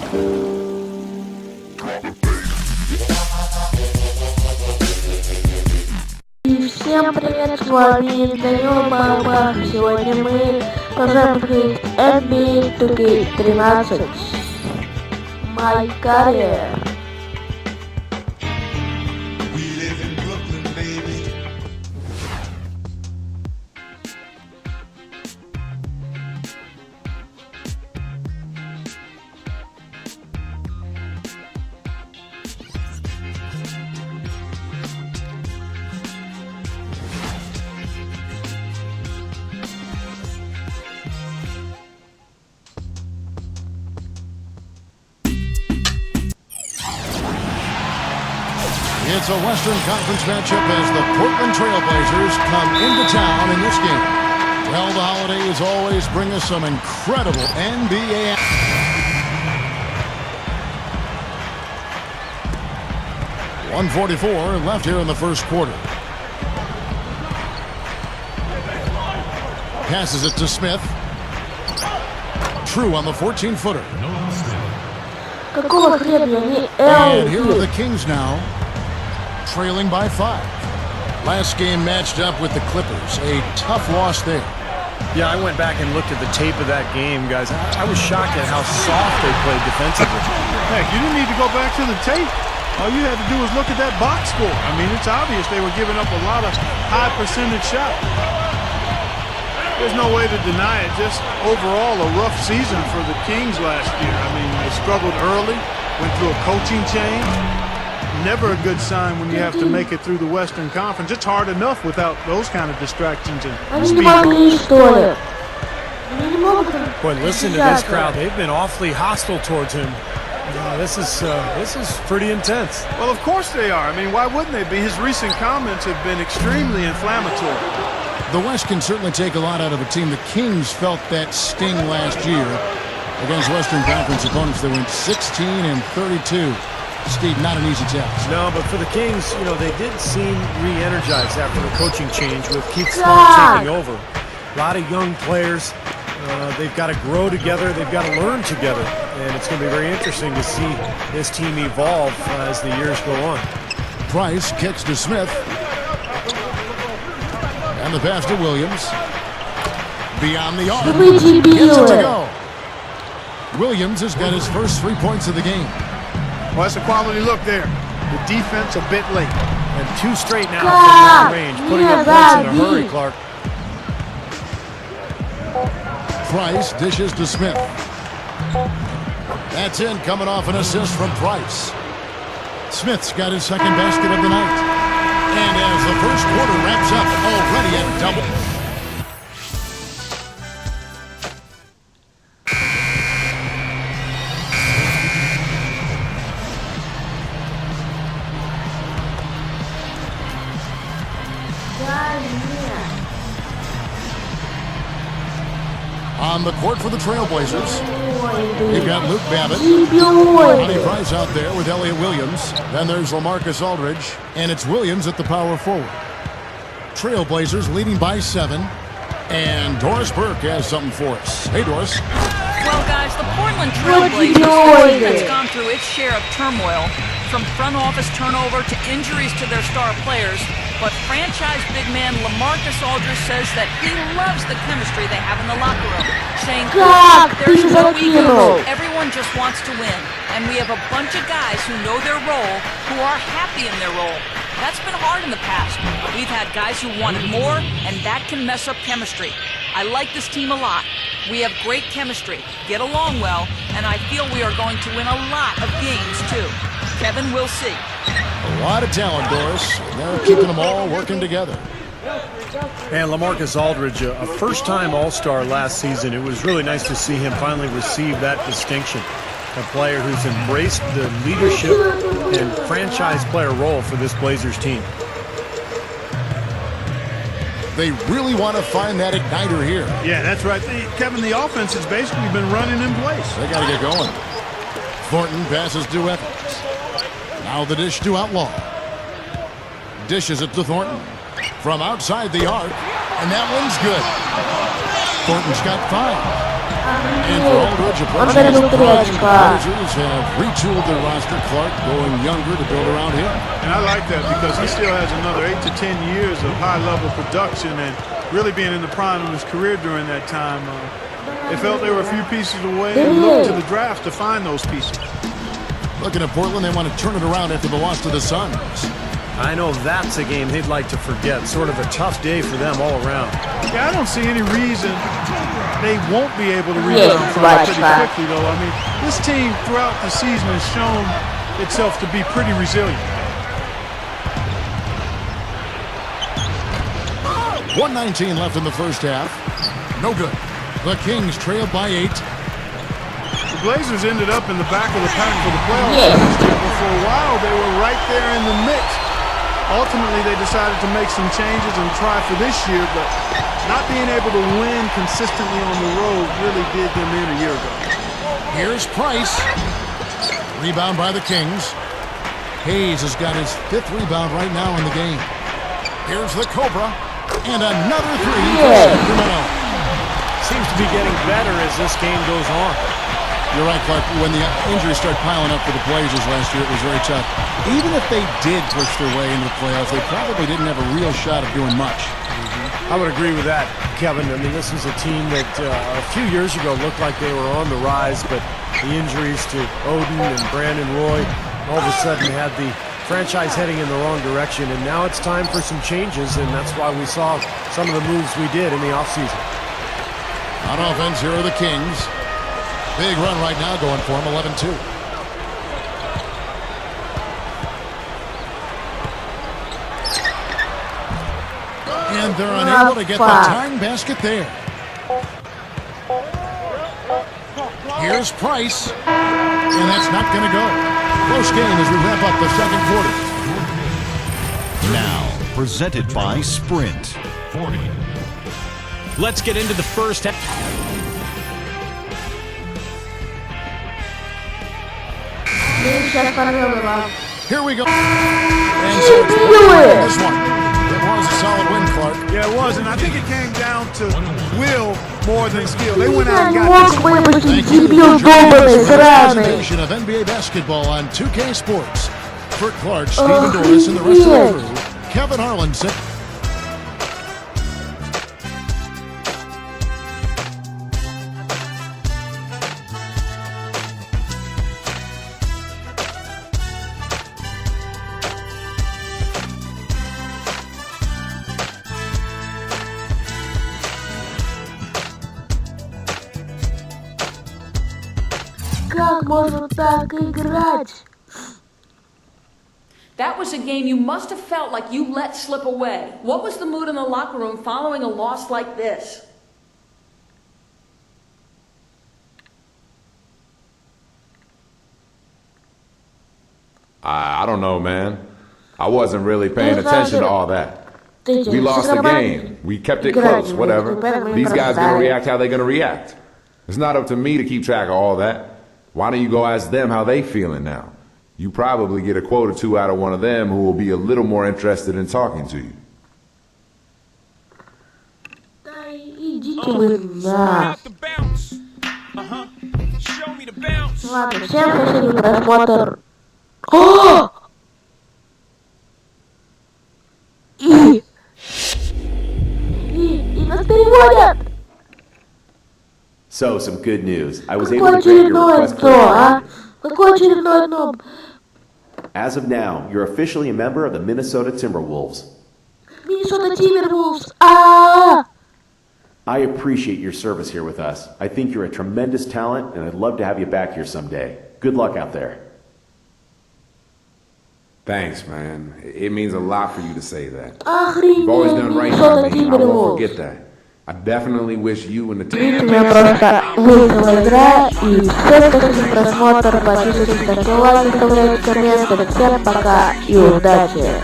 Всем привет, с вами названием. Сегодня мы продолжаем проходить NBA 2K13. My career. It's a Western Conference matchup as the Portland Trail Blazers come into town in this game. Well, the holidays always bring us some incredible NBA. 1:44 left here in the first quarter. Passes it to Smith. True on the 14-footer. And here are the Kings now, trailing by 5. Last game matched up with the Clippers. A tough loss there. Yeah, I went back and looked at the tape of that game, guys. I was shocked at how soft they played defensively. Heck, you didn't need to go back to the tape. All you had to do was look at that box score. I mean, it's obvious they were giving up a lot of high percentage shots. There's no way to deny it. Just overall a rough season for the Kings last year. I mean, they struggled early, went through a coaching change. Never a good sign when you have to make it through the Western Conference. It's hard enough without those kind of distractions and speed. Boy, listen to this crowd. They've been awfully hostile towards him. This is pretty intense. Well, of course they are. I mean, why wouldn't they be? His recent comments have been extremely inflammatory. The West can certainly take a lot out of a team. The Kings felt that sting last year against Western Conference opponents. They went 16-32. Steve, not an easy task. No, but for the Kings, you know, they did seem re-energized after the coaching change with Keith Smart taking over. A lot of young players. They've got to grow together. They've got to learn together. And it's going to be very interesting to see this team evolve as the years go on. Price kicks to Smith. And the pass to Williams. Beyond the arc. Gets it to go. Williams has got his first 3 points of the game. Well, that's a quality look there. The defense a bit late. And 2 straight now from long range, putting up points in a hurry, Clark. Price dishes to Smith. That's in, coming off an assist from Price. Smith's got his second basket of the night. And as the first quarter wraps up, already at double. On the court for the Trailblazers, you've got Luke Babbitt, Monty Price out there with Elliott Williams. Then there's LaMarcus Aldridge, and it's Williams at the power forward. Trailblazers leading by 7, and Doris Burke has something for us. Hey, Doris. Well, guys, the Portland Trailblazers has gone through its share of turmoil, from front office turnover to injuries to their star players. But franchise big man LaMarcus Aldridge says that he loves the chemistry they have in the locker room, saying, there's no ego. Everyone just wants to win. And we have a bunch of guys who know their role, who are happy in their role. That's been hard in the past. We've had guys who wanted more, and that can mess up chemistry. I like this team a lot. We have great chemistry, get along well, and I feel we are going to win a lot of games, too. Kevin, we'll see. A lot of talent, Doris. They're keeping them all working together. And LaMarcus Aldridge, a first-time All-Star last season. It was really nice to see him finally receive that distinction. A player who's embraced the leadership and franchise player role for this Blazers team. They really want to find that igniter here. Yeah, that's right. Kevin, the offense has basically been running in place. They got to get going. Thornton passes to Evans. Now the dish to Outlaw. Dishes it to Thornton. From outside the arc. And that one's good. Thornton's got 5. And for Aldridge, Он approaching his забил 3 prime, очка. Blazers have retooled their roster. Clark going younger to build around him. And I like that because he still has another 8 to 10 years of high-level production and really being in the prime of his career during that time. They felt they were a few pieces away and looked to the draft to find those pieces. Looking at Portland, they want to turn it around after the loss to the Suns. I know that's a game they'd like to forget. Sort of a tough day for them all around. Yeah, I don't see any reason they won't be able to rebound from it pretty quickly, though. I mean, this team throughout the season has shown itself to be pretty resilient. 1:19 left in the first half. No good. The Kings trailed by 8. The Blazers ended up in the back of the pack for the playoffs last year, but for a while they were right there in the mix. Ultimately, they decided to make some changes and try for this year, but not being able to win consistently on the road really did them in a year ago. Here's Price. Rebound by the Kings. Hayes has got his 5th rebound right now in the game. Here's the Cobra. And another 3 for Sacramento. Seems to be getting better as this game goes on. You're right, Clark. When the injuries started piling up for the Blazers last year, it was very tough. Even if they did push their way into the playoffs, they probably didn't have a real shot of doing much. I would agree with that, Kevin. I mean, this is a team that a few years ago looked like they were on the rise, but the injuries to Odin and Brandon Roy all of a sudden had the franchise heading in the wrong direction, and now it's time for some changes, and that's why we saw some of the moves we did in the offseason. On offense, here are the Kings. Big run right now going for them, 11-2. And they're unable to get the tying basket there. Here's Price. And that's not going to go. Close game as we wrap up the second quarter. Now, presented by Sprint. 40. Let's get into the first half. Here we go. And so it's this one. It was a solid win, Clark. Yeah, it was, and I think it came down to will more than skill. They went out and got this. Thank you for joining us for this presentation of NBA basketball on 2K Sports. For Clark, Stephen Doris, and the rest of the crew, Kevin Harlan said. Как можно так играть? That was a game you must have felt like you let slip away. What was the mood in the locker room following a loss like this? I don't know, man. I wasn't really paying attention to all that. We lost the game. We kept it close, whatever. These guys gonna react how they're gonna react. It's not up to me to keep track of all that. Why don't you go ask them how they feeling now? You probably get a quote or two out of one of them who will be a little more interested in talking to you. Да идите вы на. Ладно, всем спасибо за просмотр. О! И нас переводят! So, some good news. I was able Какой to grant your очередной request кто, а? Какой очередной ноб? As of now, you're officially a member of the Minnesota Timberwolves. Minnesota Timberwolves. Ah! I appreciate your service here with us. I think you're a tremendous talent, and I'd love to have you back here someday. Good luck out there. Thanks, man. It means a lot for you to say that. Охренеть, You've always done right Minnesota by me, and I won't Timberwolves. forget that. I definitely wish you and the team... Видите, меня просто вышла игра, и всем спасибо за просмотр, подписывайтесь, ставьте лайки, оставляйте комменты, всем пока и удачи!